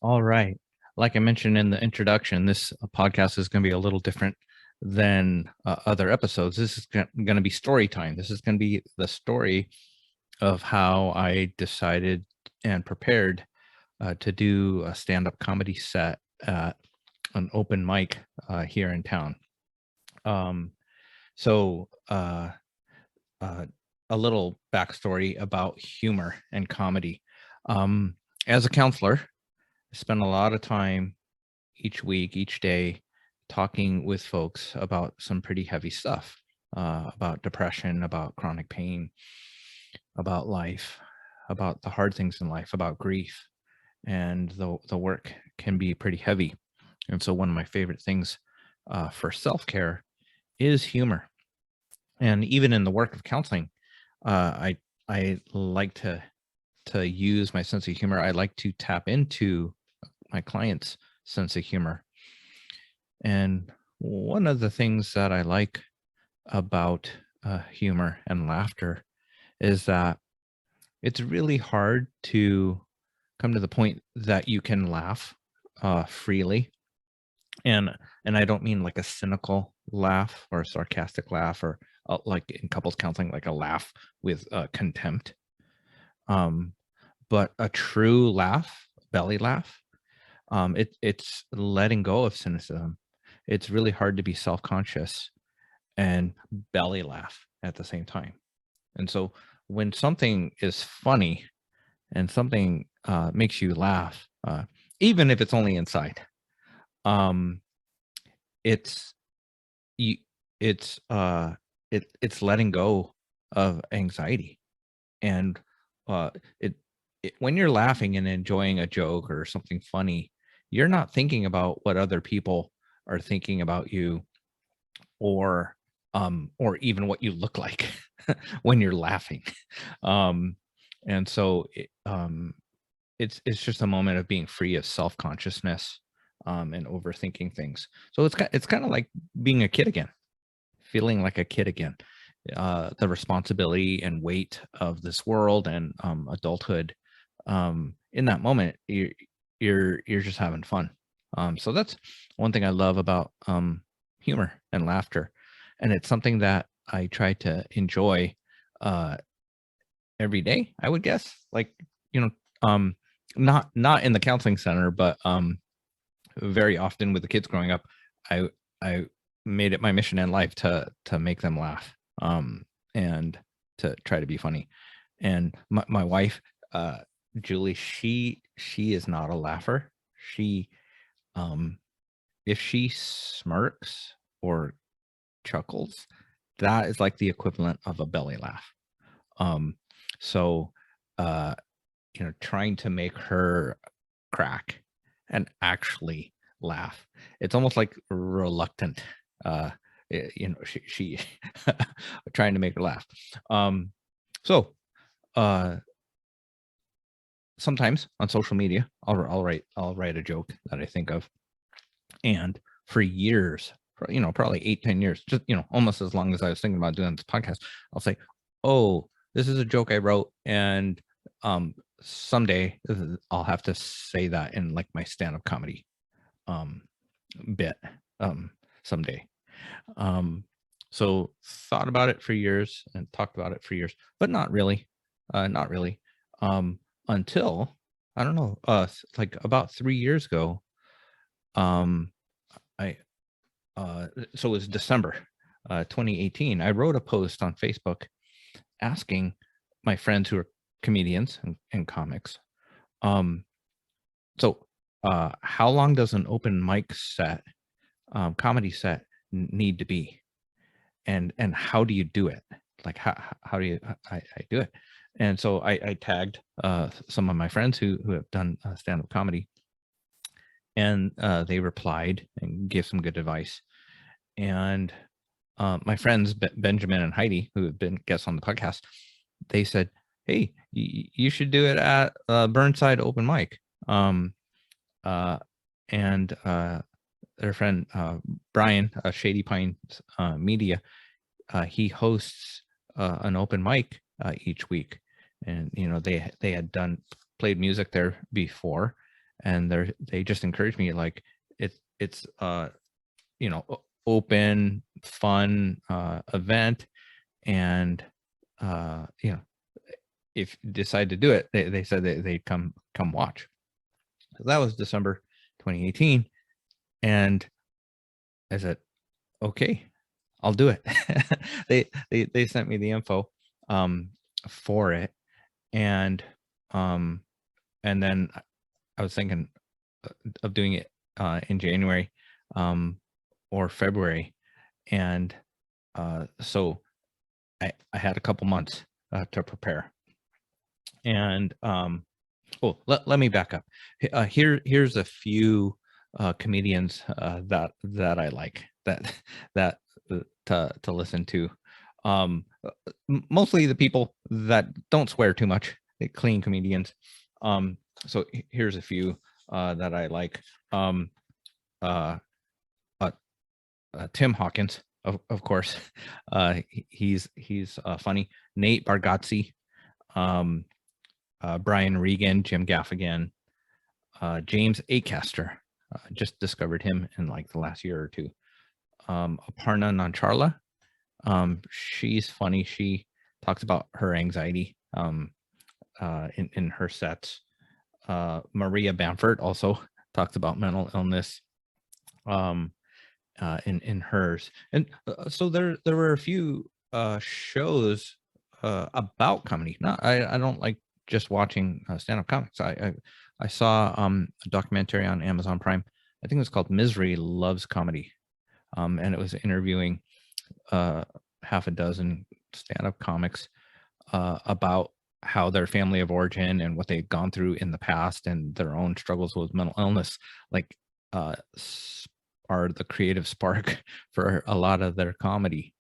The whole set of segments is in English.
All right. Like I mentioned in the introduction, this podcast is going to be a little different than other episodes. This is going to be story time. This is going to be the story of how I decided and prepared to do a stand-up comedy set at an open mic here in town. Um, so, uh, a little backstory about humor and comedy. Um, as a counselor, I spend a lot of time each week, each day, talking with folks about some pretty heavy stuff, about depression, about chronic pain, about life, about the hard things in life, about grief. And the work can be pretty heavy. And so one of my favorite things for self-care is humor. And even in the work of counseling, I like to use my sense of humor. I like to tap into my clients' sense of humor. And one of the things that I like about humor and laughter is that it's really hard to come to the point that you can laugh freely. And I don't mean like a cynical laugh or a sarcastic laugh or like in couples counseling, like a laugh with contempt. Um, but a true laugh, belly laugh, it's letting go of cynicism. It's really hard to be self-conscious and belly laugh at the same time. And so when something is funny and something makes you laugh, even if it's only inside, um, it's you, it's it's letting go of anxiety. And uh, it, when you're laughing and enjoying a joke or something funny, you're not thinking about what other people are thinking about you, or even what you look like when you're laughing. Um, and so it's just a moment of being free of self-consciousness and overthinking things. So it's kind of like being a kid again, feeling like a kid again. The responsibility and weight of this world and adulthood. In that moment, you're just having fun. So that's one thing I love about humor and laughter, and it's something that I try to enjoy uh, every day. I would guess, like you know, um, not in the counseling center, but very often with the kids growing up, I made it my mission in life to make them laugh, and to try to be funny. And my wife, Julie, she is not a laugher. She um if she smirks or chuckles, that is like the equivalent of a belly laugh. Um, so uh, trying to make her crack and actually laugh. It's almost like reluctant. She trying to make her laugh. Um, so uh, sometimes on social media, I'll write a joke that I think of, and for years, probably 8-10 years, just almost as long as I was thinking about doing this podcast, I'll say, "Oh, this is a joke I wrote, and someday I'll have to say that in like my stand-up comedy um, bit um, someday." Um, so thought about it for years and talked about it for years, but not really, not really, until I don't know, like about 3 years ago. Um, I so it was December 2018. I wrote a post on Facebook asking my friends who are comedians and comics, um, so how long does an open mic set, comedy set, need to be, and how do you do it? Like how do you I do it? And so I tagged some of my friends who have done stand-up comedy, and they replied and gave some good advice. And my friends Benjamin and Heidi, who have been guests on the podcast, they said, "Hey, you should do it at Burnside Open Mic." Um, uh, and their friend Brian, Shady Pines Media, he hosts an open mic each week, and they had played music there before, and they just encourage me, like it's open, fun event, and if you decide to do it, they said they'd come watch. So that was December 2018, and I said, okay, I'll do it. They sent me the info for it, and then I was thinking of doing it in January or February, and so I had a couple months to prepare. And let me back up. Here's a few comedians that I like, that to listen to. Mostly the people that don't swear too much, clean comedians. So here's a few that I like. Tim Hawkins, of course. He's funny. Nate Bargatze, Brian Regan, Jim Gaffigan, James Acaster. Just discovered him in like the last year or two. Aparna Nancharla. She's funny. She talks about her anxiety in her sets. Maria Bamford also talks about mental illness in hers. And so there were a few shows about comedy. I don't like just watching stand-up comics. I saw a documentary on Amazon Prime. I think it was called Misery Loves Comedy. And it was interviewing half a dozen stand-up comics about how their family of origin and what they'd gone through in the past and their own struggles with mental illness, like are the creative spark for a lot of their comedy.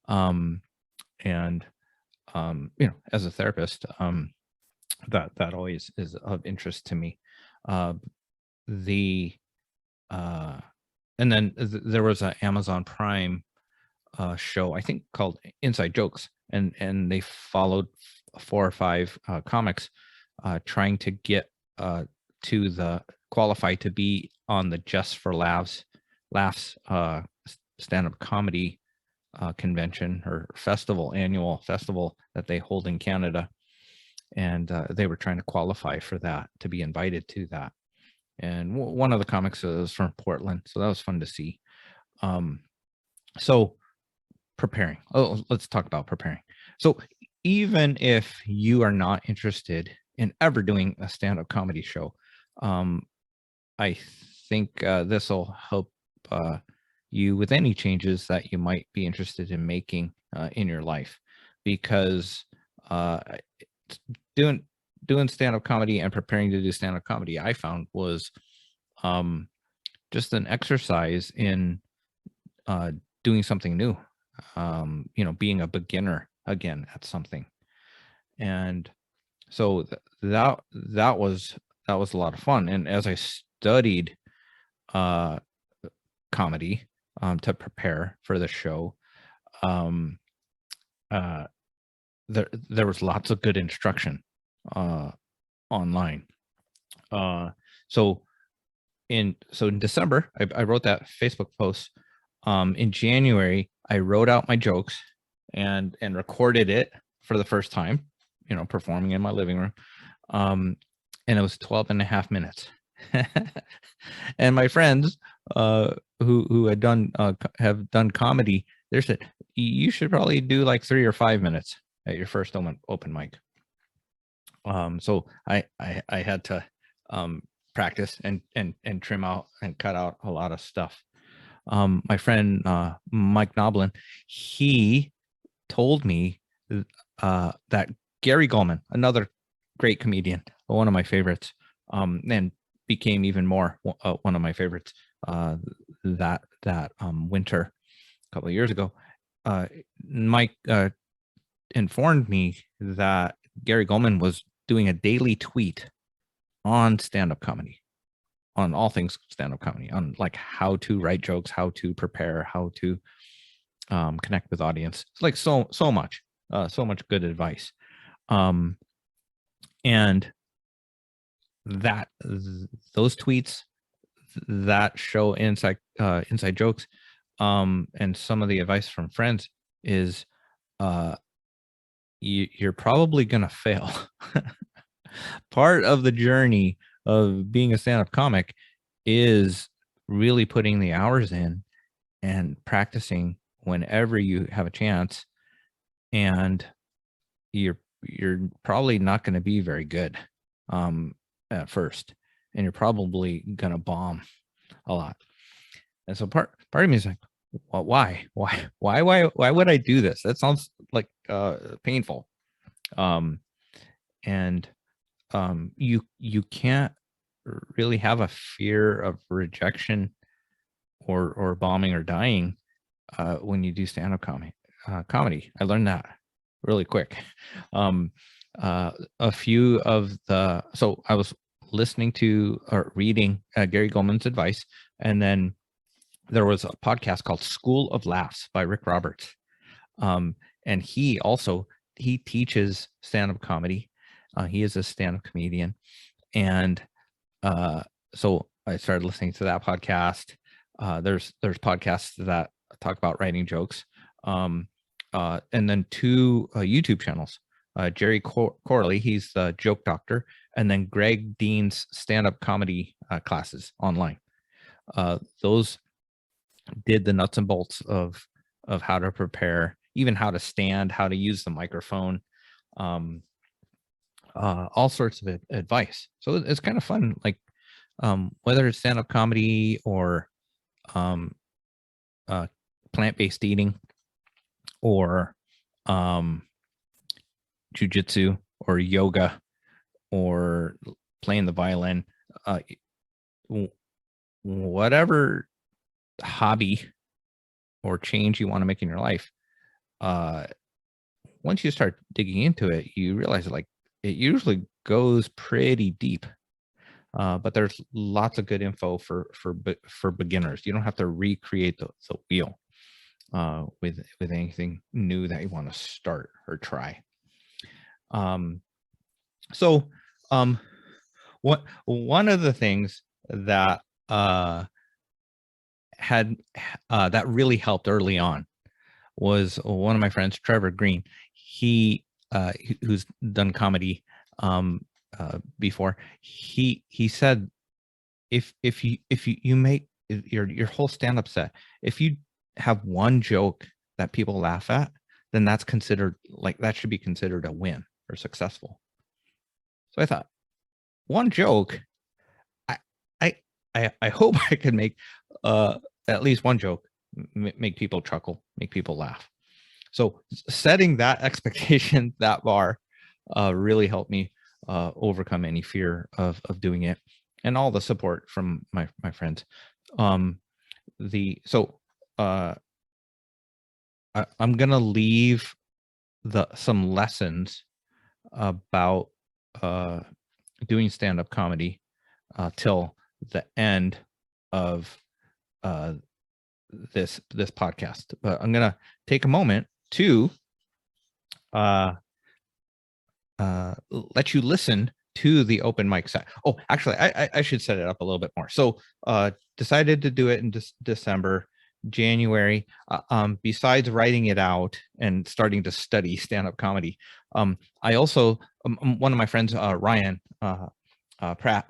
And as a therapist, that always is of interest to me. And then there was an Amazon Prime show, I think, called Inside Jokes, and they followed 4 or 5 comics trying to get to the qualify to be on the Just for Laughs stand-up comedy convention or annual festival that they hold in Canada, and they were trying to qualify for that, to be invited to that. And one of the comics was from Portland, so that was fun to see. So preparing. Let's talk about preparing. So even if you are not interested in ever doing a stand-up comedy show, I think this will help you with any changes that you might be interested in making in your life, because doing stand-up comedy and preparing to do stand-up comedy, I found, was just an exercise in doing something new, being a beginner again at something. And so that was a lot of fun. And as I studied comedy to prepare for the show, there was lots of good instruction online. So in December, I wrote that Facebook post. In January, I wrote out my jokes and recorded it for the first time, performing in my living room. And it was 12 and a half minutes. And my friends who had have done comedy, they said, you should probably do like 3 or 5 minutes at your first open mic. So I had to practice and trim out and cut out a lot of stuff. My friend Mike Noblin, he told me that Gary Gulman, another great comedian, one of my favorites, and became even more one of my favorites that winter a couple of years ago. Mike informed me that Gary Gulman was doing a daily tweet on stand-up comedy, on all things stand-up comedy, on like how to write jokes, how to prepare, how to connect with audience. It's like so much good advice. And those tweets that show inside jokes, and some of the advice from friends is, you're probably gonna fail. Part of the journey of being a stand-up comic is really putting the hours in and practicing whenever you have a chance, and you're probably not going to be very good at first, and you're probably going to bomb a lot. And so part of me is like, well, why would I do this? That sounds like painful. And you can't really have a fear of rejection or bombing or dying when you do stand-up comedy. I learned that really quick. A few of the so I was listening to or reading Gary Goldman's advice, and then there was a podcast called School of Laughs by Rick Roberts, and he teaches stand-up comedy. He is a stand-up comedian, and so I started listening to that podcast. There's podcasts that talk about writing jokes, and then two YouTube channels. Jerry Corley, he's the joke doctor, and then Greg Dean's stand-up comedy classes online. Those did the nuts and bolts of how to prepare, even how to stand, how to use the microphone, all sorts of advice. So it's kind of fun, like whether it's stand-up comedy or plant-based eating or jujitsu or yoga or playing the violin, whatever hobby or change you want to make in your life, once you start digging into it, you realize that, like, it usually goes pretty deep. But there's lots of good info for beginners. You don't have to recreate the wheel with anything new that you want to start or try. So one of the things that that really helped early on was one of my friends, Trevor Green. He who's done comedy before. He said, if you make your whole stand-up set, if you have one joke that people laugh at, then that should be considered a win or successful. So I thought, one joke, I hope I can make at least one joke make people chuckle, make people laugh. So setting that expectation, that bar, really helped me overcome any fear of doing it, and all the support from my friends. I'm gonna leave some lessons about doing stand-up comedy till the end of this podcast, but I'm gonna take a moment to let you listen to the open mic set. Oh, actually, I should set it up a little bit more. So decided to do it in December, January. Besides writing it out and starting to study stand-up comedy, I also, one of my friends, Ryan Pratt,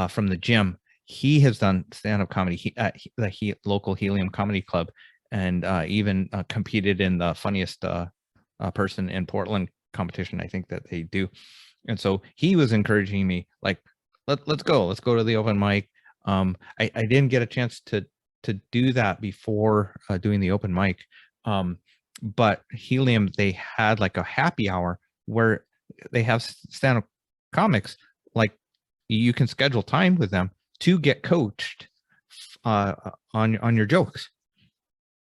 from the gym, he has done stand-up comedy the local Helium Comedy Club, and even competed in the funniest person in Portland competition, I think, that they do. And so he was encouraging me, like, let's go to the open mic. I didn't get a chance to do that before doing the open mic, but Helium, they had like a happy hour where they have stand-up comics, like, you can schedule time with them to get coached on your jokes.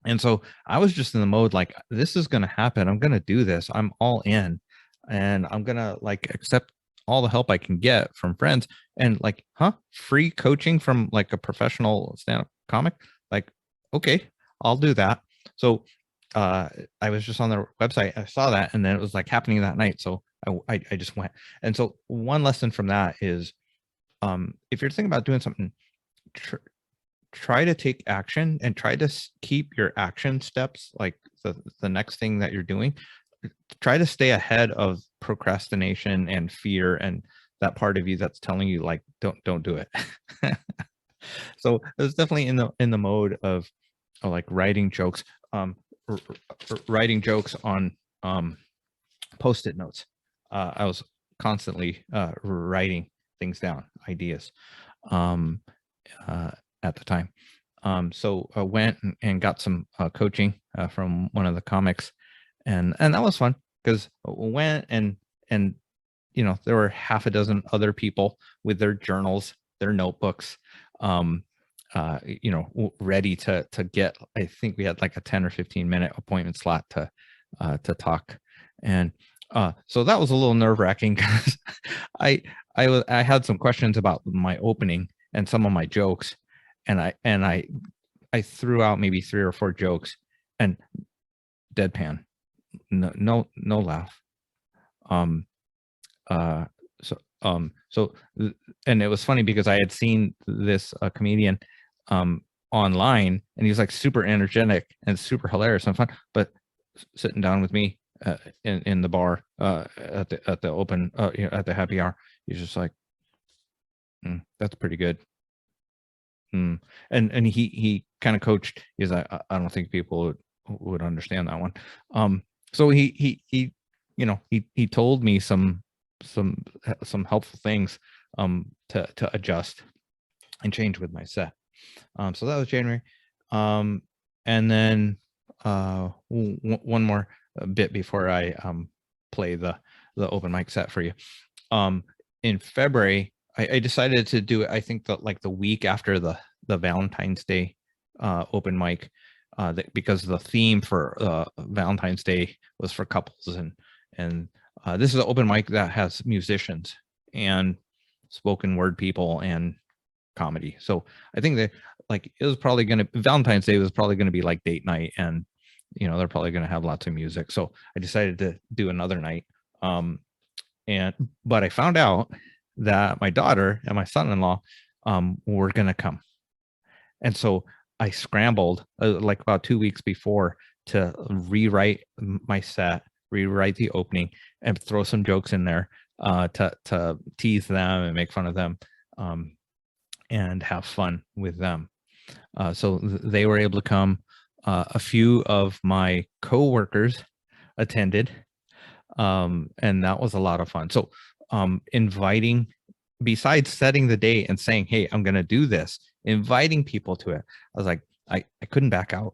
And so I was just in the mode, like, this is going to happen. I'm going to do this. I'm all in, and I'm going to, like, accept all the help I can get from friends, and, like, free coaching from, like, a professional stand-up comic. Like, okay, I'll do that. So I was just on their website. I saw that, and then it was like happening that night. So I just went. And so one lesson from that is, if you're thinking about doing something, try to take action and try to keep your action steps, like the next thing that you're doing. Try to stay ahead of procrastination and fear and that part of you that's telling you like don't do it. So it was definitely in the mode of like writing jokes, writing jokes on post-it notes. I was constantly writing things down, ideas, at the time. So I went and got some coaching from one of the comics, and that was fun because I went and you know, there were half a dozen other people with their journals, their notebooks, you know, ready to get. I think we had like a 10 or 15 minute appointment slot to talk, and so that was a little nerve wracking because I had some questions about my opening and some of my jokes, and I threw out maybe 3 or 4 jokes and deadpan, no laugh. So and it was funny because I had seen this comedian online, and he was like super energetic and super hilarious and fun, but sitting down with me in the bar at the open you know, at the happy hour, he's just like, that's pretty good. And he kind of coached. He's like, I don't think people would understand that one. So he you know, he told me some helpful things to adjust and change with my set. So that was January. And then one more bit before I play the open mic set for you. In February, I decided to do it, I think that like the week after the Valentine's Day open mic, because the theme for Valentine's Day was for couples, and this is an open mic that has musicians and spoken word people and comedy. So I think that like it was probably Valentine's Day was probably gonna be like date night, and you know, they're probably gonna have lots of music. So I decided to do another night. But I found out that my daughter and my son-in-law were gonna come, and so I scrambled like about 2 weeks before to rewrite my set, rewrite the opening, and throw some jokes in there to tease them and make fun of them, and have fun with them. So they were able to come. A few of my co-workers attended, and that was a lot of fun. So inviting, besides setting the date and saying, hey, I'm going to do this, inviting people to it, I was like, I couldn't back out.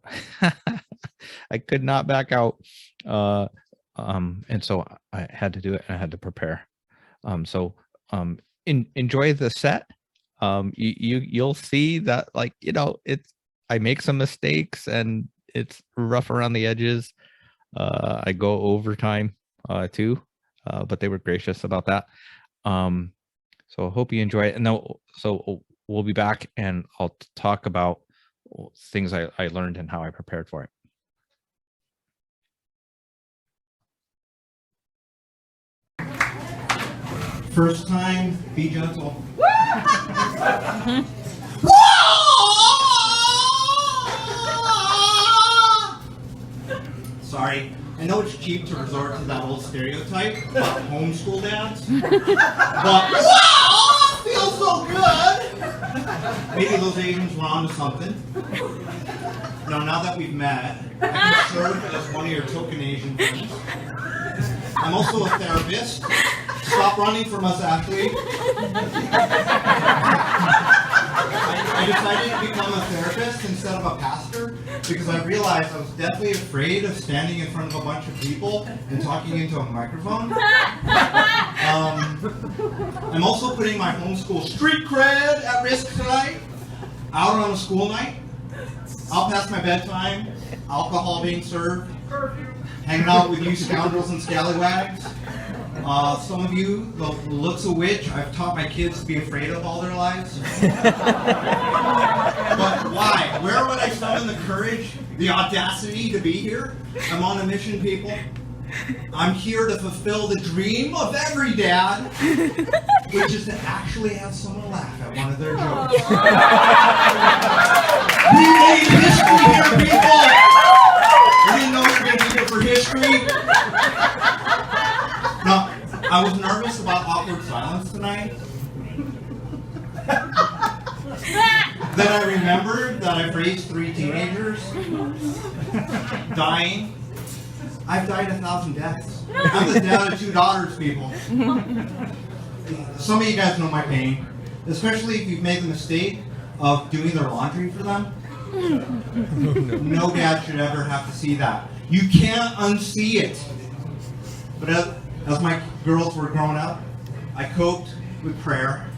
I could not back out. And so I had to do it, and I had to prepare. Enjoy the set. You'll see that, like, you know, I make some mistakes and it's rough around the edges. I go overtime too, but they were gracious about that. So I hope you enjoy it. And so we'll be back, and I'll talk about things I learned and how I prepared for it. First time, be gentle. Sorry, I know it's cheap to resort to that old stereotype about homeschool dads, but feels so good. Maybe those Asians were onto something. No, now that we've met, I can serve as one of your token Asian friends. I'm also a therapist. Stop running from us, Ashley. I decided to become a therapist instead of a pastor because I realized I was deathly afraid of standing in front of a bunch of people and talking into a microphone. I'm also putting my homeschool street cred at risk tonight. Out on a school night, out past my bedtime, alcohol being served, hanging out with you scoundrels and scallywags. Some of you, the looks of which I've taught my kids to be afraid of all their lives. But why? Where would I summon the courage, the audacity to be here? I'm on a mission, people. I'm here to fulfill the dream of every dad, which is to actually have someone laugh at one of their jokes. We made history here, people! I didn't know we were going to be here for history. No, I was nervous about awkward silence tonight. Then I remembered that I've raised 3 teenagers dying. I've died 1,000 deaths. I'm the dad of 2 daughters, people. Some of you guys know my pain, especially if you've made the mistake of doing their laundry for them. No dad should ever have to see that. You can't unsee it. But as my girls were growing up, I coped with prayer.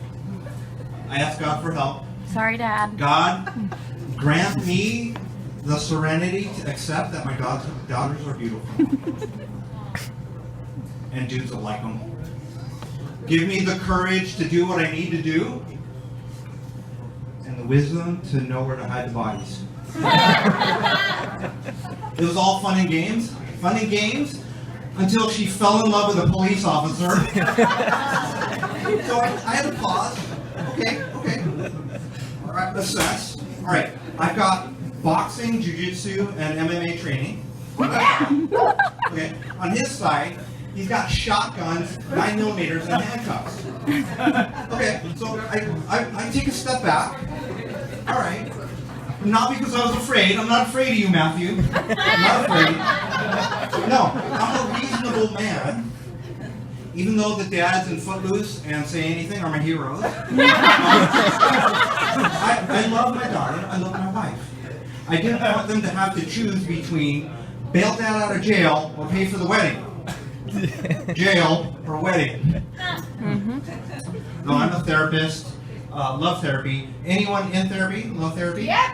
I asked God for help. Sorry, Dad. God, grant me the serenity to accept that my daughters are beautiful. And dudes will like them. Give me the courage to do what I need to do. And the wisdom to know where to hide the bodies. It was all fun and games. Fun and games until she fell in love with a police officer. So I had to pause. Okay. All right, assess. All right, I've got boxing, jiu-jitsu, and MMA training. Okay, on his side, he's got shotguns, 9mm, and handcuffs. Okay, so I take a step back. All right. Not because I was afraid. I'm not afraid of you, Matthew. I'm not afraid. No, I'm a reasonable man. Even though the dads in Footloose and Say Anything are my heroes. I love my daughter. I love my wife. I didn't want them to have to choose between bail dad out of jail or pay for the wedding. Jail or wedding. No, I'm a therapist. Love therapy. Anyone in therapy? Love therapy? Yeah.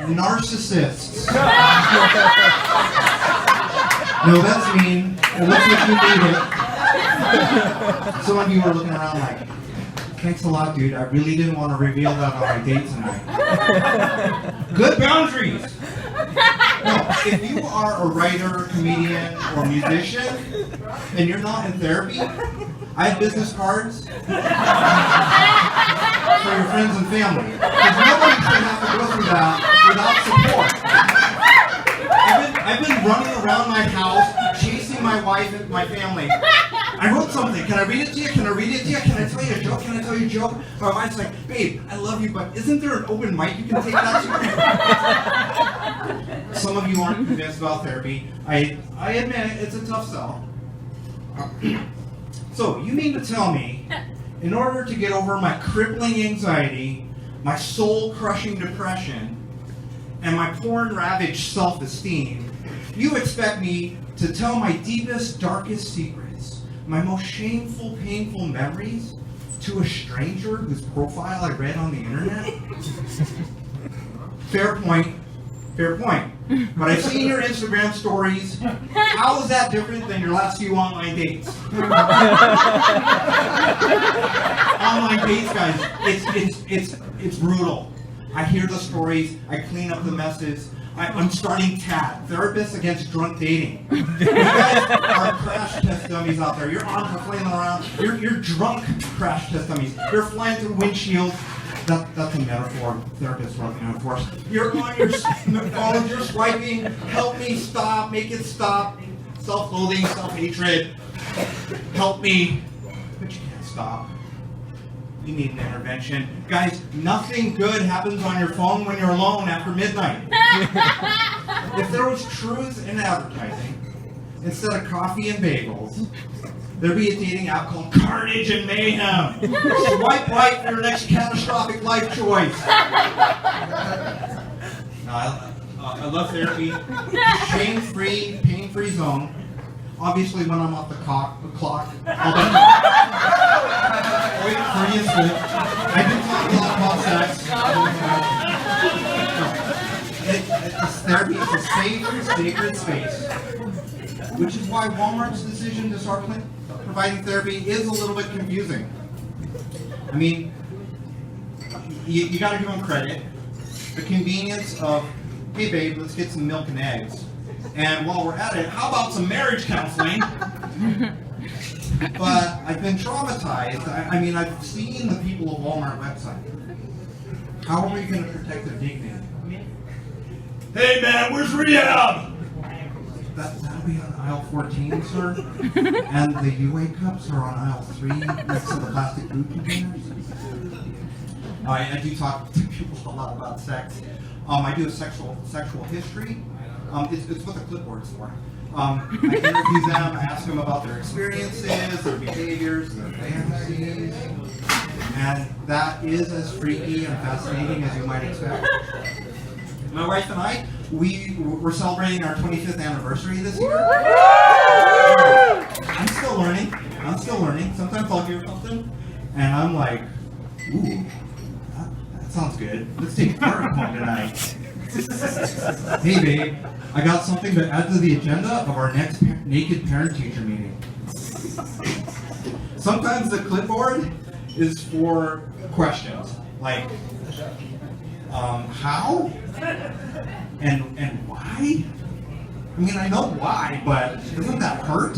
Narcissists. No, that's mean. It looks like you need it. Some of you are looking around like, thanks a lot, dude. I really didn't want to reveal that on my date tonight. Good boundaries. No, if you are a writer, comedian, or musician, and you're not in therapy, I have business cards for your friends and family. Because nobody should have to go through that without support. I've been running around my house, chasing my wife and my family. I wrote something. Can I read it to you? Can I read it to you? Can I tell you a joke? Can I tell you a joke? My wife's like, babe, I love you, but isn't there an open mic you can take that to? Some of you aren't convinced about therapy. I admit it, it's a tough sell. So, you mean to tell me, in order to get over my crippling anxiety, my soul-crushing depression, and my porn-ravaged self-esteem, you expect me to tell my deepest, darkest secrets, my most shameful, painful memories, to a stranger whose profile I read on the internet? Fair point. But I've seen your Instagram stories. How is that different than your last few online dates? Online dates, guys, it's brutal. I hear the stories, I clean up the messes. I'm starting TAD, Therapists Against Drunk Dating. You guys are crash test dummies out there. Your arms are flailing around. You're drunk crash test dummies. You're flying through windshields. That's a metaphor. Therapists are looking out for us. You're on your phone, you're swiping. Help me stop, make it stop. Self-loathing, self-hatred. Help me. But you can't stop. You need an intervention. Guys, nothing good happens on your phone when you're alone after midnight. If there was truth in advertising, instead of coffee and bagels, there'd be a dating app called Carnage and Mayhem. Swipe right for your next catastrophic life choice. No, I love therapy. Shame-free, pain-free zone. Obviously, when I'm off the clock, I'll be... Wait, for instance, I do talk a lot about sex. Therapy is a safe, sacred space. Which is why Walmart's decision to start providing therapy is a little bit confusing. I mean, you gotta give them credit. The convenience of, hey babe, let's get some milk and eggs. And while we're at it, how about some marriage counseling? But I've been traumatized. I mean, I've seen the people of Walmart website. How are we going to protect their dignity? Hey man, where's rehab? That'll be on aisle 14, sir. And the UA cups are on aisle 3 next to the plastic food containers. I do talk to people a lot about sex. I do a sexual history. It's what the clipboard's for. I interview them, I ask them about their experiences, their behaviors, their fantasies. And that is as freaky and fascinating as you might expect. My wife and I, we're celebrating our 25th anniversary this year. I'm still learning. Sometimes I'll hear something, and I'm like, ooh, that sounds good. Let's take part home tonight. Hey babe, I got something to add to the agenda of our next naked parent-teacher meeting. Sometimes the clipboard is for questions, like, how? And why? I mean, I know why, but doesn't that hurt?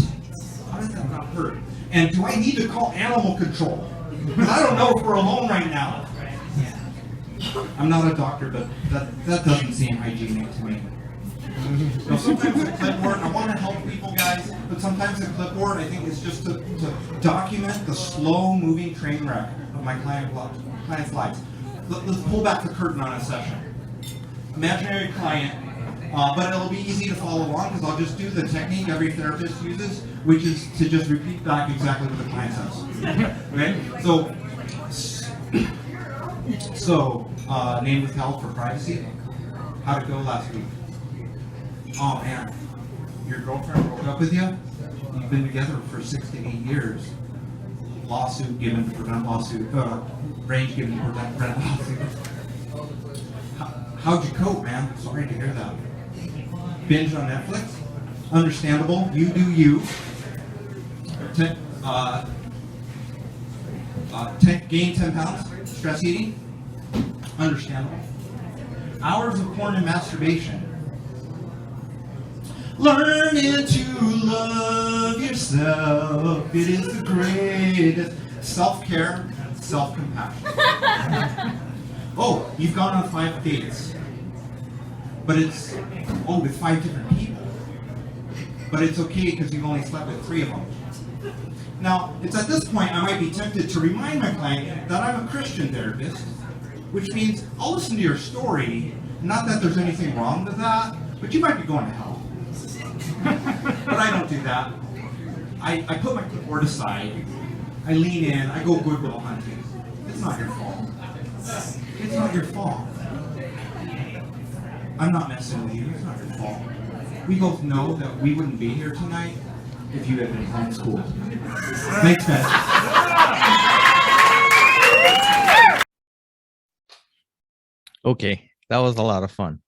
How does that not hurt? And do I need to call animal control? Because I don't know if we're alone right now. I'm not a doctor, but that doesn't seem hygienic to me. So sometimes the clipboard, I want to help people, guys, but sometimes the clipboard, I think, is just to document the slow-moving train wreck of my client's lives. Let's pull back the curtain on a session. Imaginary client, but it'll be easy to follow along because I'll just do the technique every therapist uses, which is to just repeat back exactly what the client says. Okay? So name withheld for privacy. How'd it go last week? Oh man, your girlfriend broke up with you? You've been together for 6 to 8 years. Lawsuit given to prevent lawsuit. Range given to prevent lawsuit. How'd you cope, man? Sorry to hear that. Binge on Netflix? Understandable. You do you. Gain 10 pounds? Stress eating? Understandable. Hours of porn and masturbation. Learning to love yourself. It is the greatest. Self-care, self-compassion. Oh, you've gone on 5 dates. But it's, with 5 different people. But it's okay because you've only slept with 3 of them. Now, it's at this point I might be tempted to remind my client that I'm a Christian therapist, which means I'll listen to your story, not that there's anything wrong with that, but you might be going to hell. But I don't do that. I put my clipboard aside, I lean in, I go Goodwill hunting. It's not your fault. It's not your fault. I'm not messing with you, it's not your fault. We both know that we wouldn't be here tonight if you had been homeschooled. Thanks, guys. Okay, that was a lot of fun.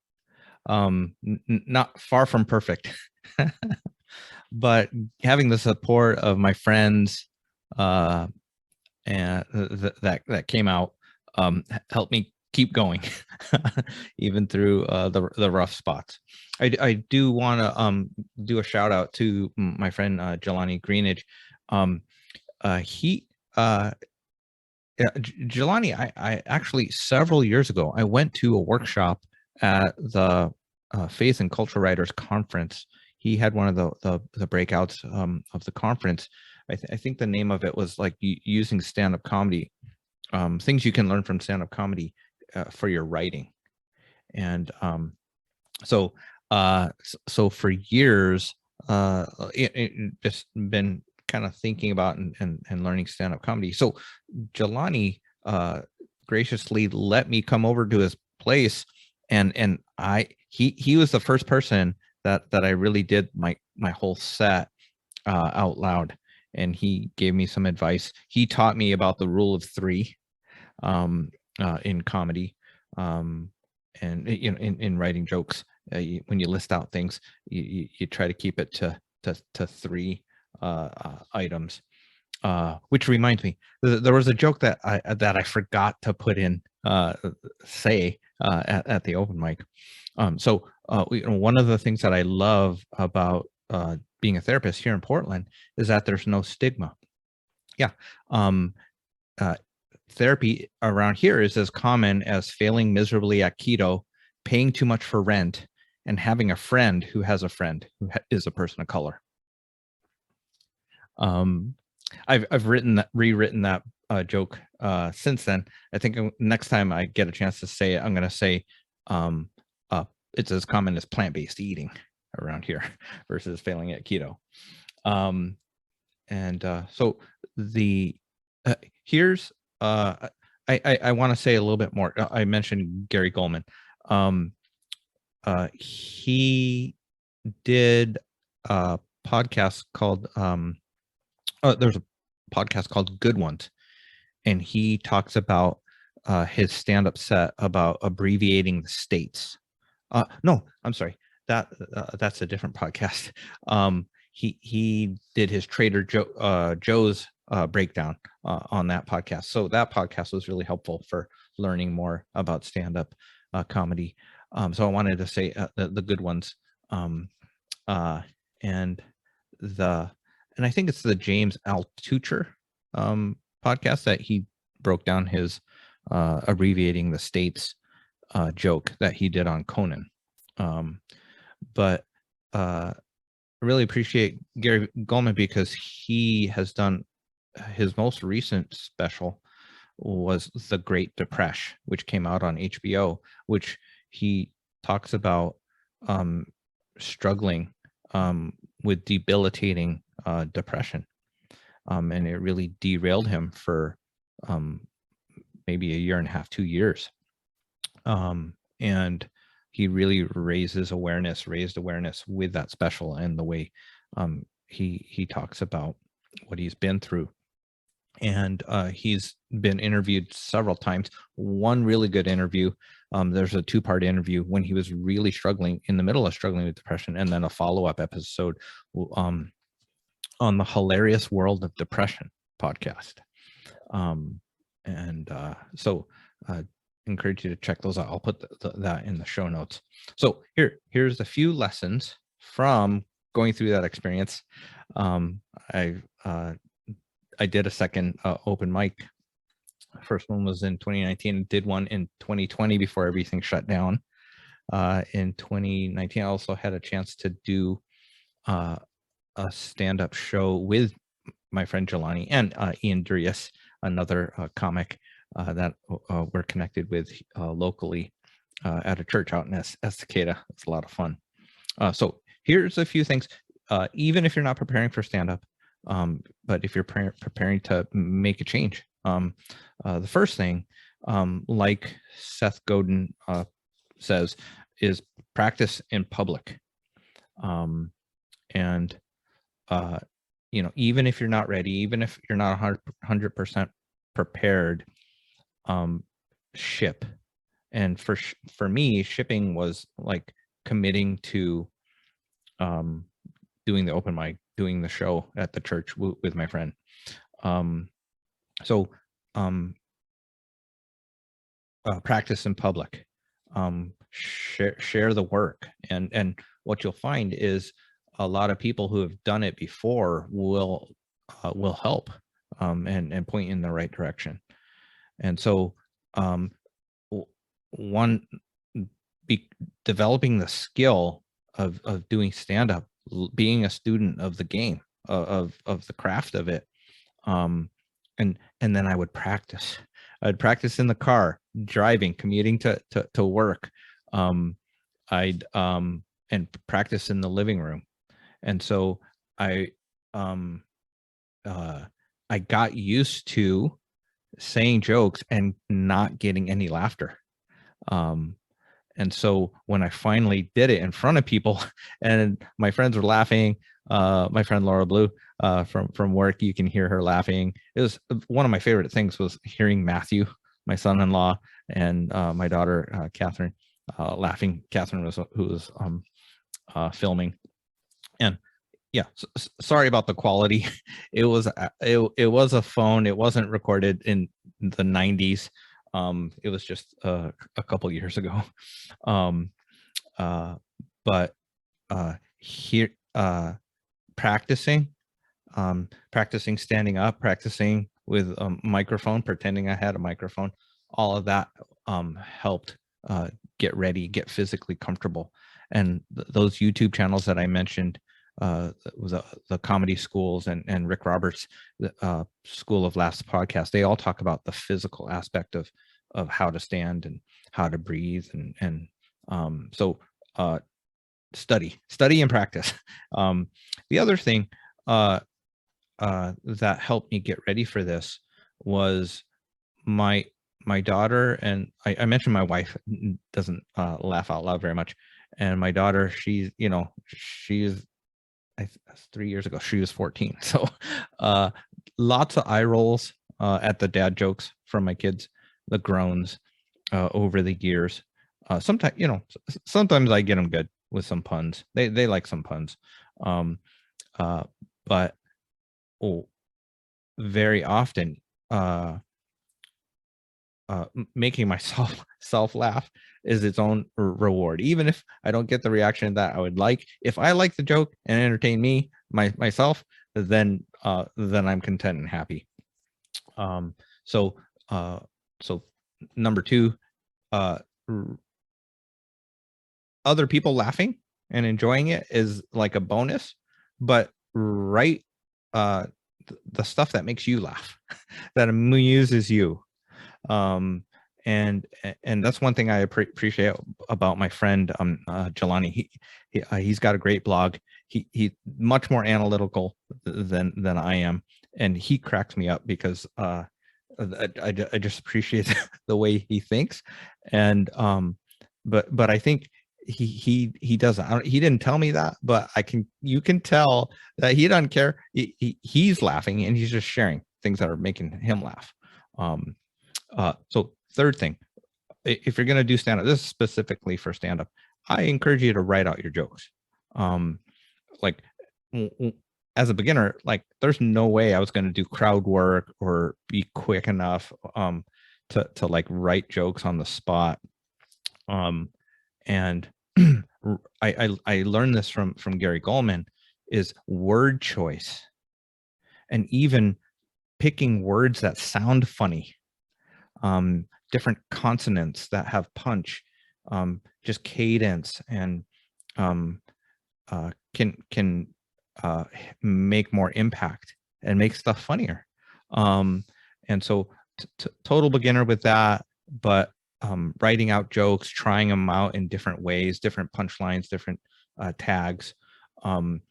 Not far from perfect, but having the support of my friends and that came out helped me keep going, even through the rough spots. I do want to do a shout out to my friend Jelani Greenidge. Jelani, I actually several years ago I went to a workshop at the Faith and Culture Writers Conference. He had one of the breakouts of the conference. I think the name of it was like using stand-up comedy, things you can learn from stand-up comedy for your writing. And so for years, it just been kind of thinking about and learning stand-up comedy. So Jelani graciously let me come over to his place, and he was the first person that I really did my whole set out loud, and he gave me some advice. He taught me about the rule of 3 in comedy, and in writing jokes. When you list out things, you try to keep it to 3 items. which reminds me, there was a joke that I forgot to put in, say at the open mic. So one of the things that I love about being a therapist here in Portland is that there's no stigma. Yeah. Therapy around here is as common as failing miserably at keto, paying too much for rent, and having a friend who has a friend who is a person of color. I've rewritten that joke since then. I think next time I get a chance to say it, I'm going to say it's as common as plant-based eating around here versus failing at keto. So the here's I want to say a little bit more. I mentioned Gary Goldman. He did a podcast called there's a podcast called Good Ones, and he talks about his stand-up set about abbreviating the states. No, I'm sorry. That's a different podcast. He did his Trader Joe's breakdown on that podcast. So that podcast was really helpful for learning more about stand-up comedy. So I wanted to say the Good Ones, and I think it's the James Altucher podcast that he broke down his abbreviating the states joke that he did on Conan. But I really appreciate Gary Goldman because he has done his most recent special was The Great Depression, which came out on HBO, which he talks about struggling with debilitating depression. And it really derailed him for maybe a year and a half, 2 years. And he really raised awareness with that special and the way he talks about what he's been through. And he's been interviewed several times. One really good interview, there's a 2-part interview when he was really struggling, in the middle of struggling with depression, and then a follow-up episode on the Hilarious World of Depression podcast. So encourage you to check those out. I'll put that in the show notes. So here's a few lessons from going through that experience. I did a second open mic. First one was in 2019. Did one in 2020 before everything shut down. In 2019, I also had a chance to do a stand-up show with my friend Jelani and Ian Durius, another comic that we're connected with locally at a church out in Estacada. It's a lot of fun. So here's a few things. Even if you're not preparing for stand-up, but if you're preparing to make a change, the first thing, like Seth Godin says, is practice in public. Even if you're not ready, even if you're not 100% prepared, ship. And for me, shipping was like committing to doing the open mic, doing the show at the church with my friend. Practice in public, share the work, and what you'll find is a lot of people who have done it before will help and point in the right direction. And so developing the skill of doing stand-up, being a student of the game, of the craft of it, and then I would practice. I'd practice in the car, driving, commuting to work. I'd and practice in the living room. And so I got used to saying jokes and not getting any laughter. And so when I finally did it in front of people and my friends were laughing, my friend Laura Blue from work, you can hear her laughing. It was one of my favorite things was hearing Matthew, my son-in-law, and my daughter, Catherine, laughing. Catherine who was filming. And, yeah, sorry about the quality. It was it was a phone. It wasn't recorded in the 90s. It was just a couple years ago. Um, but here practicing practicing standing up, practicing with a microphone, pretending I had a microphone, all of that helped get ready, get physically comfortable. And those YouTube channels that I mentioned, the comedy schools and Rick Roberts, School of Laughs podcast, they all talk about the physical aspect of how to stand and how to breathe. So study and practice. The other thing that helped me get ready for this was my daughter, and I mentioned my wife doesn't laugh out loud very much, and my daughter, she's 3 years ago she was 14, so lots of eye rolls at the dad jokes from my kids, the groans over the years. Sometimes I get them good with some puns. They like some puns, but very often making myself laugh is its own reward. Even if I don't get the reaction that I would like, if I like the joke and entertain me myself, then I'm content and happy. So number two, other people laughing and enjoying it is like a bonus, but write the stuff that makes you laugh, that amuses you. And that's one thing I appreciate about my friend Jelani. He's got a great blog. He's much more analytical than I am, and he cracks me up because I just appreciate the way he thinks. And but I think he doesn't. He didn't tell me that, but you can tell that he doesn't care. He's laughing and he's just sharing things that are making him laugh. So third thing, if you're going to do stand-up, this is specifically for stand-up, I encourage you to write out your jokes. Like as a beginner, like there's no way I was going to do crowd work or be quick enough to like write jokes on the spot. And I learned this from Gary Goldman, is word choice, and even picking words that sound funny, different consonants that have punch, just cadence, and can make more impact and make stuff funnier. And so total beginner with that, but writing out jokes, trying them out in different ways, different punchlines, different tags, and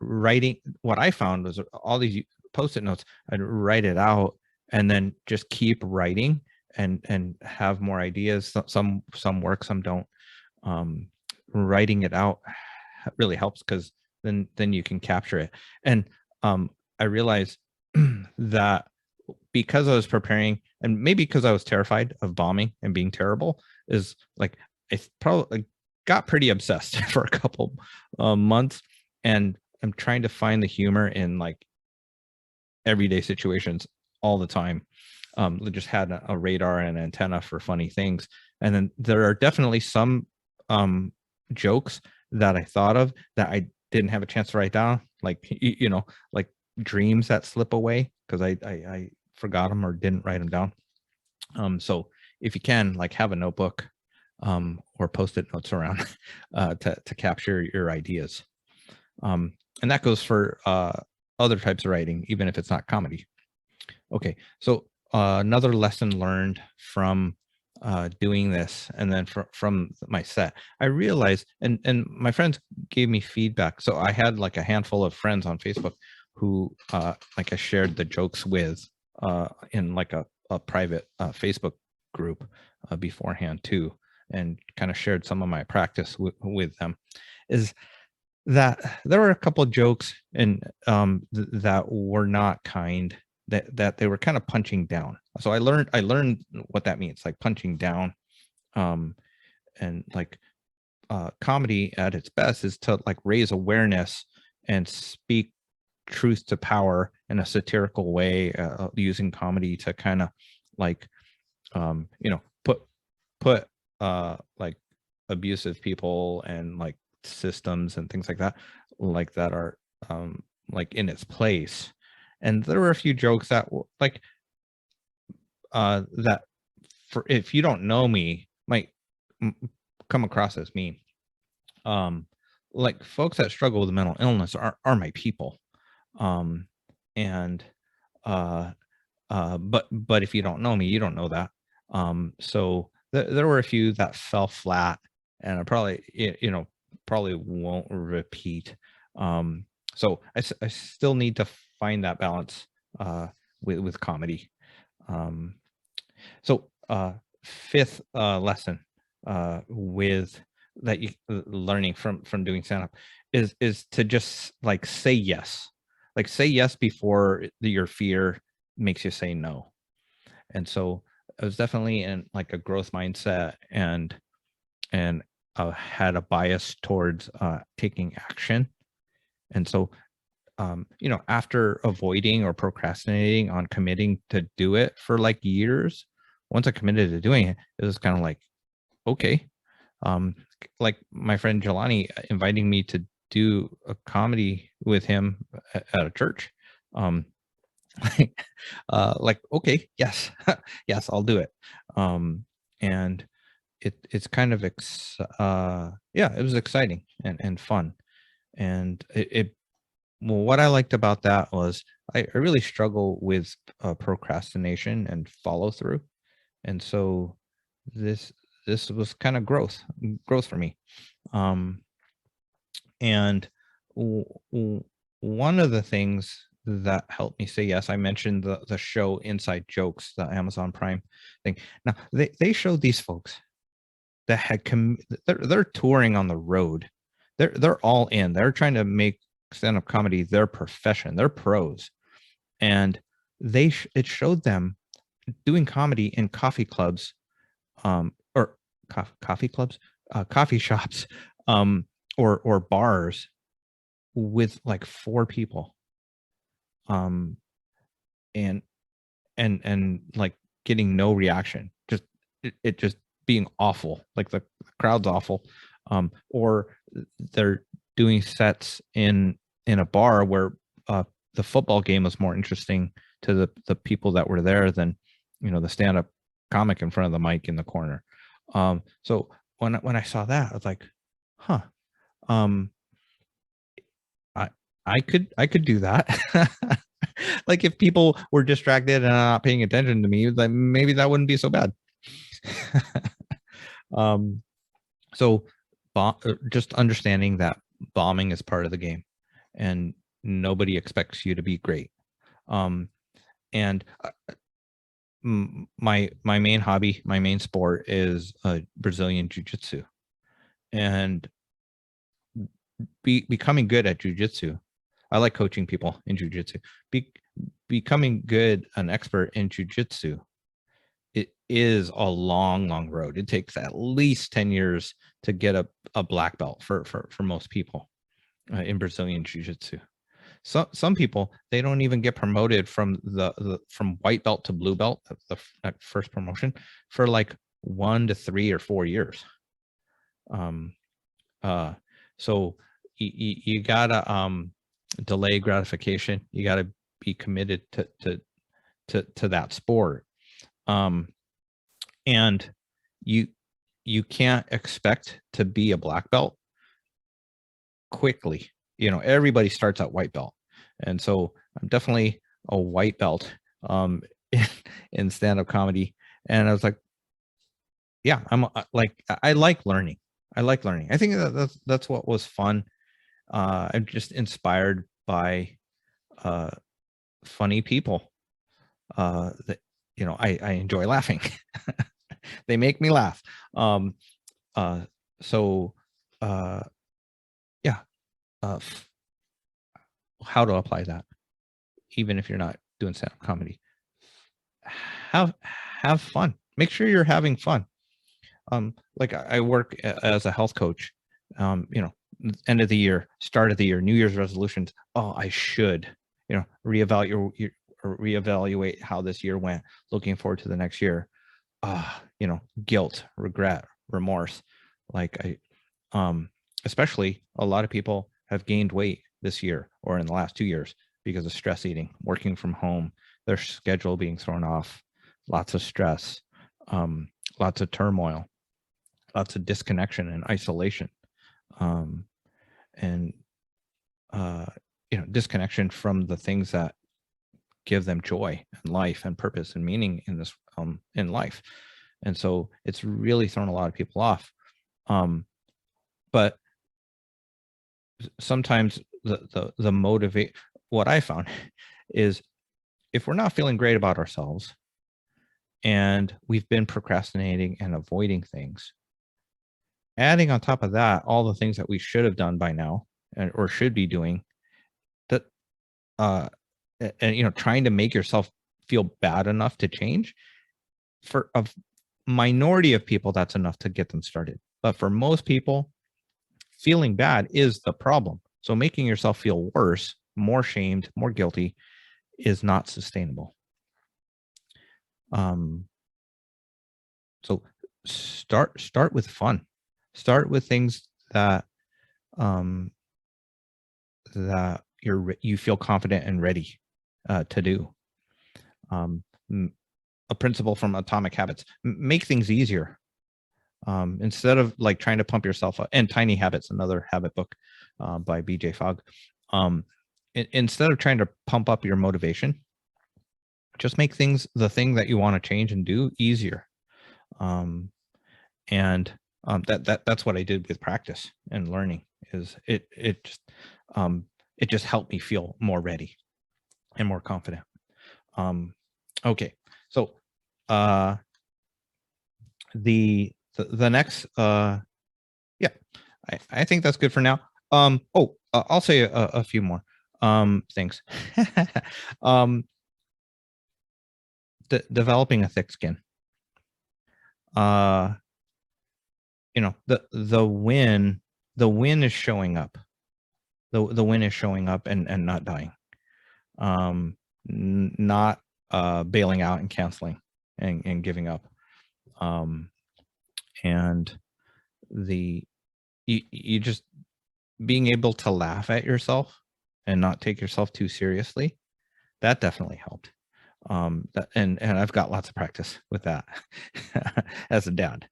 writing. What I found was all these Post-it notes, I'd write it out and then just keep writing and have more ideas. Some work, some don't. Writing it out really helps, because then you can capture it. And I realized that because I was preparing, and maybe because I was terrified of bombing and being terrible, is like I probably got pretty obsessed for a couple months, and I'm trying to find the humor in like everyday situations all the time. Just had a radar and an antenna for funny things. And then there are definitely some jokes that I thought of that I didn't have a chance to write down, like like dreams that slip away because I forgot them or didn't write them down. So if you can, like, have a notebook or Post-it notes around to capture your ideas. And that goes for other types of writing, even if it's not comedy. Okay, so another lesson learned from doing this, and then from my set, I realized, and my friends gave me feedback. So I had like a handful of friends on Facebook who like I shared the jokes with in like a private Facebook group beforehand too, and kind of shared some of my practice with them. Is that there were a couple of jokes and that were not kind, that they were kind of punching down. So I learned what that means, like punching down. And like comedy at its best is to like raise awareness and speak truth to power in a satirical way, using comedy to kind of like, put like abusive people and like systems and things like that are like in its place. And there were a few jokes that like that, for if you don't know me, might come across as mean. Like folks that struggle with mental illness are my people. And but if you don't know me, you don't know that. So there were a few that fell flat, and I probably probably won't repeat. So I still need to find that balance with comedy. So fifth lesson with that you learning from doing stand up is to just like say yes. Like say yes before your fear makes you say no. And so I was definitely in like a growth mindset, and had a bias towards taking action. And so after avoiding or procrastinating on committing to do it for like years, once I committed to doing it, it was kind of like, okay. Like my friend Jelani inviting me to do a comedy with him at a church. Like, okay, yes, yes, I'll do it. And it's kind of yeah, it was exciting and fun. And well, what I liked about that was I really struggle with procrastination and follow through. And so this was kind of growth for me. And one of the things that helped me say yes, I mentioned the show Inside Jokes, the Amazon Prime thing. Now they showed these folks that had they're touring on the road. They're all in. They're trying to make stand-up comedy their profession. They're pros. And it showed them doing comedy in coffee clubs, or coffee clubs, coffee shops, or bars with like 4 people, and like getting no reaction, just it just being awful, like the crowd's awful, or they're doing sets in a bar where the football game was more interesting to the people that were there than the stand-up comic in front of the mic in the corner. So when I saw that, I was like, huh, I could do that. Like if people were distracted and not paying attention to me, then maybe that wouldn't be so bad. So just understanding that bombing is part of the game, and nobody expects you to be great. And my main hobby, my main sport is Brazilian jiu-jitsu, and becoming good at jiu-jitsu. I like coaching people in jiu-jitsu. Becoming good, an expert in jiu-jitsu, it is a long road. It takes at least 10 years to get a black belt for most people in Brazilian jiu-jitsu. Some people, they don't even get promoted from from white belt to blue belt, that first promotion, for like 1 to 3 or 4 years. So you gotta delay gratification. You gotta be committed to that sport. And you can't expect to be a black belt quickly. Everybody starts at white belt. And so I'm definitely a white belt in stand-up comedy. And I was like, yeah, I'm like, I like learning. I think that's what was fun. I'm just inspired by funny people that I enjoy laughing. They make me laugh. So yeah, how to apply that, even if you're not doing stand-up comedy. Have fun. Make sure you're having fun. Like I work as a health coach. end of the year, start of the year, New Year's resolutions. Oh, I should, reevaluate how this year went, looking forward to the next year. Guilt, regret, remorse. Like especially a lot of people have gained weight this year or in the last 2 years because of stress eating, working from home, their schedule being thrown off, lots of stress, lots of turmoil, lots of disconnection and isolation, and disconnection from the things that give them joy and life and purpose and meaning in this in life. And so it's really thrown a lot of people off. But sometimes the motivate, what I found is, if we're not feeling great about ourselves and we've been procrastinating and avoiding things, adding on top of that all the things that we should have done by now or should be doing, that and trying to make yourself feel bad enough to change, for a minority of people that's enough to get them started. But for most people, feeling bad is the problem. So making yourself feel worse, more shamed, more guilty is not sustainable. So start with fun. Start with things that that you feel confident and ready to do. A principle from Atomic Habits: make things easier. Instead of like trying to pump yourself up. And Tiny Habits, another habit book by BJ Fogg. Instead of trying to pump up your motivation, just make the thing that you want to change and do easier. That's what I did with practice and learning. Is it just helped me feel more ready and more confident. Okay, so the next yeah, I think that's good for now. I'll say a few more things. Developing a thick skin. The win is showing up. The win is showing up and not dying. Not bailing out and canceling and giving up. And you just being able to laugh at yourself and not take yourself too seriously, that definitely helped. And I've got lots of practice with that as a dad.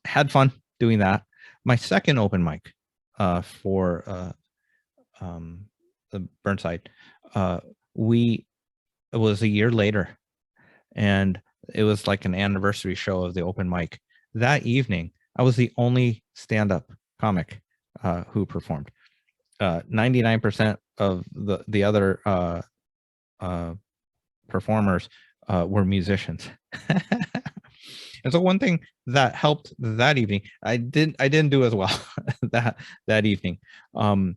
Had fun doing that. My second open mic for the Burnside, it was a year later, and it was like an anniversary show of the open mic. That evening, I was the only stand-up comic who performed. 99% of the other performers were musicians. And so one thing that helped that evening, I didn't do as well that evening. One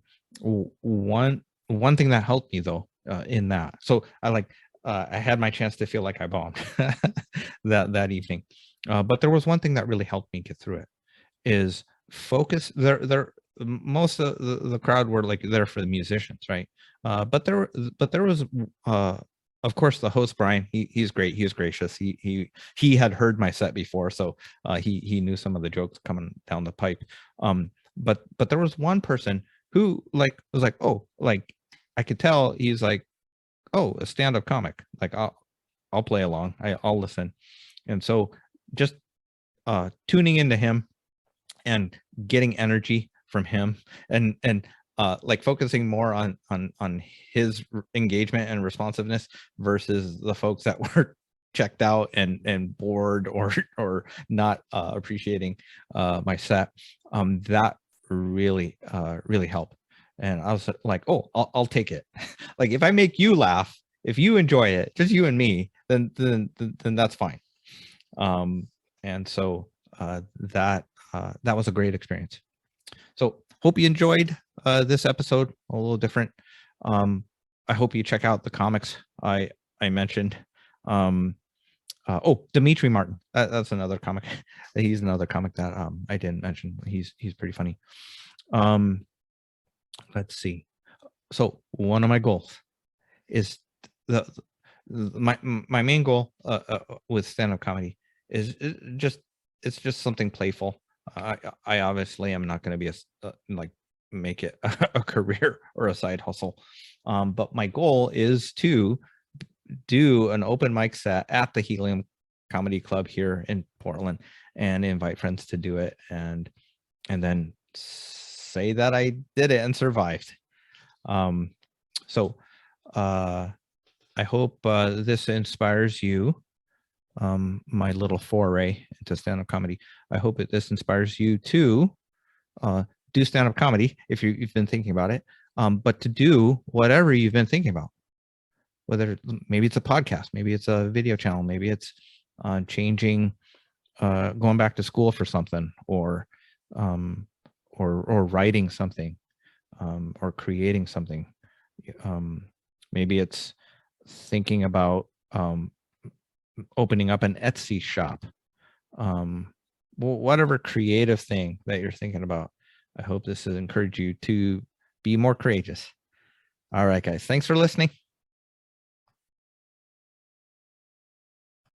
thing that helped me though in that, so I had my chance to feel like I bombed that evening. But there was one thing that really helped me get through it, is focus. Most of the crowd were like there for the musicians, right? But there was of course the host, Brian. He's great. He was gracious. He had heard my set before, so he knew some of the jokes coming down the pipe. But there was one person who was like, oh, like I could tell he's like, oh, a stand-up comic. Like I'll play along. I'll listen. And so just tuning into him and getting energy from him and like focusing more on his engagement and responsiveness versus the folks that were checked out and bored or not appreciating my set, that really helped. And I was like, oh, I'll take it. Like if I make you laugh, if you enjoy it, just you and me, then that's fine. And so that was a great experience. So hope you enjoyed this episode, a little different. I hope you check out the comics I mentioned. Dimitri Martin. That's another comic. He's another comic that I didn't mention. He's pretty funny. Let's see. So one of my goals is my main goal with stand-up comedy is it's just something playful. I obviously am not going to be like make it a career or a side hustle, but my goal is to do an open mic set at the Helium Comedy Club here in Portland and invite friends to do it, and then say that I did it and survived. So I hope this inspires you, my little foray into stand-up comedy. I hope this inspires you to do stand-up comedy if you've been thinking about it, but to do whatever you've been thinking about. Whether maybe it's a podcast, maybe it's a video channel, maybe it's changing, going back to school for something, or writing something, or creating something. Maybe it's thinking about opening up an Etsy shop. Whatever creative thing that you're thinking about, I hope this has encouraged you to be more courageous. All right, guys, thanks for listening.